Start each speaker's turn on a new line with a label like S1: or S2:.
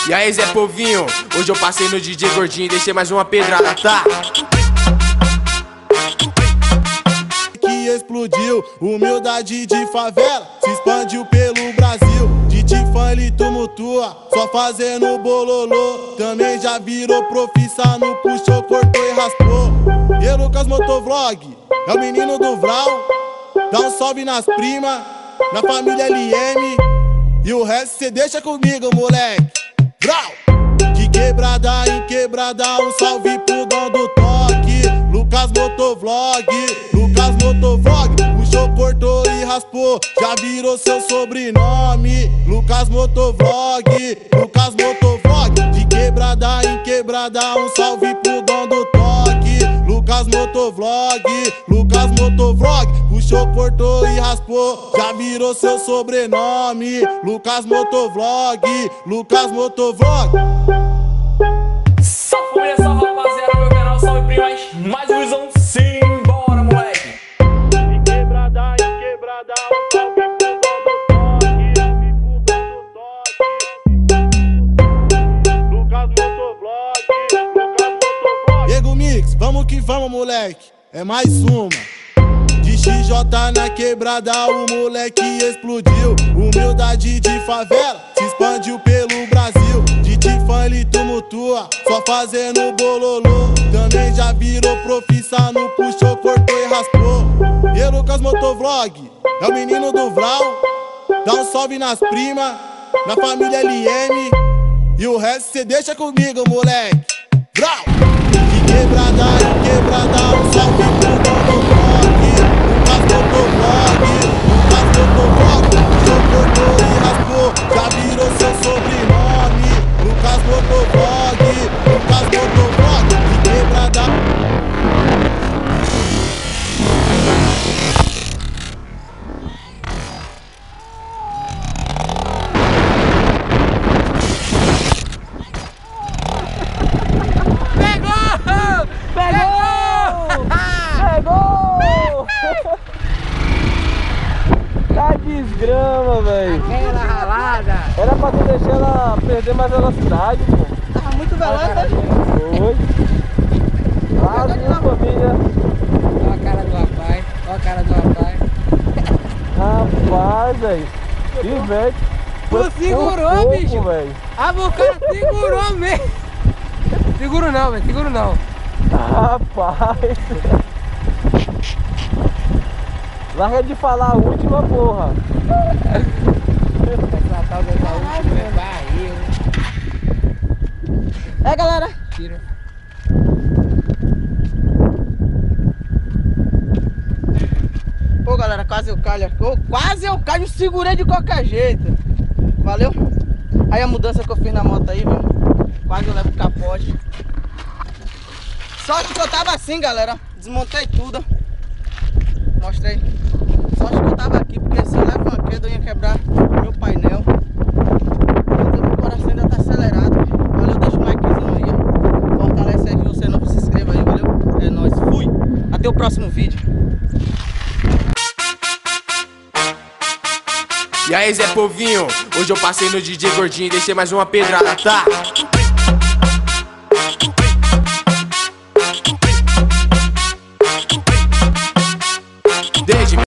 S1: E aí, Zé Povinho, hoje eu passei no DJ Gordinho e deixei mais uma pedrada, tá?
S2: Que explodiu, humildade de favela se expandiu pelo Brasil. De Tifã ele tumultua, só fazendo bololô. Também já virou profissão, puxou, cortou e raspou. E Lucas Motovlog, é o menino do Vral. Dá um salve nas primas, na família LM. E o resto cê deixa comigo, moleque. Vral! De quebrada em quebrada, um salve pro dono do toque. Lucas Motovlog, Lucas Motovlog. Puxou, cortou e raspou, já virou seu sobrenome. Lucas Motovlog, Lucas Motovlog. De quebrada em quebrada, um salve pro dono do toque. Lucas Motovlog, Lucas Motovlog. Puxou, cortou e raspou, já virou seu sobrenome. Lucas Motovlog, Lucas Motovlog.
S3: Salve família, salve rapaziada, meu canal, salve primas. Mais um visão, simbora moleque.
S2: De quebrada em quebrada, um salve pro dono do toque. Lucas Motovlog, Lucas Motovlog. Ego Mix, vamos que vamos, moleque, é mais uma. De XJ na quebrada, o moleque explodiu. Humildade de favela se expandiu pelo Brasil. De Tifã ele tumultua, só fazendo bololô. Também já virou profissão, puxou, cortou e raspou. E Lucas Motovlog, é o menino do Vral. Dá um salve nas primas, na família LM. E o resto cê deixa comigo, moleque. Vral! De quebrada em quebrada, um salve pro dono do toque. Lucas Motovlog, Lucas Motovlog. Puxou, cortou e raspou, já virou seu sobrenome. Lucas Motovlog, Lucas Motovlog. De quebrada.
S4: Tá desgrama, velho.
S5: Aquela ralada.
S4: Era pra tu deixar ela perder mais velocidade, pô.
S5: Tava muito veloz, né?
S4: Foi. Quase minha família.
S5: Olha a cara do rapaz. Olha a cara do rapaz.
S4: Rapaz, velho. Que velho.
S5: Tu segurou, bicho.
S4: Velho.
S5: Ah, o cara segurou mesmo. Seguro não, velho. Seguro não.
S4: Rapaz. Larga de falar a última, porra.
S5: Essa tal dessa última é barril. É, galera. Tira. Pô, galera, quase eu calho. Quase eu calho, segurei de qualquer jeito. Valeu? Aí a mudança que eu fiz na moto aí, viu? Quase eu levo o capote. Sorte que eu tava assim, galera. Desmontei tudo. Mostrei. Sorte que eu tava aqui, porque se eu levo uma queda eu ia quebrar meu painel. Meu coração ainda tá acelerado. Valeu, deixa o likezinho aí, ó. Fortalece aí, se você não se inscreva aí, valeu? É nóis, fui! Até o próximo vídeo.
S1: E aí, Zé Povinho, hoje eu passei no DJ Gordinho e deixei mais uma pedrada, tá?